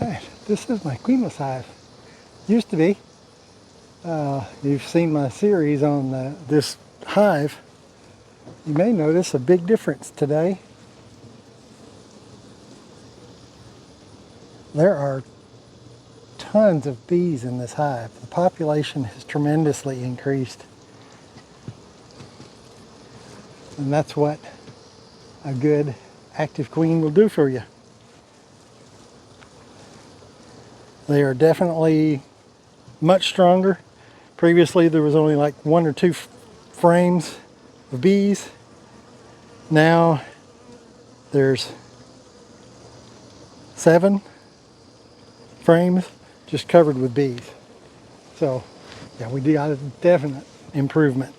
Alright, this is my queenless hive. Used to be. You've seen my series on this hive. You may notice a big difference today. There are tons of bees in this hive. The population has tremendously increased. And that's what a good active queen will do for you. They are definitely much stronger. Previously there was only like 1 or 2 frames of bees. Now there's 7 frames just covered with bees. So yeah, we got a definite improvement.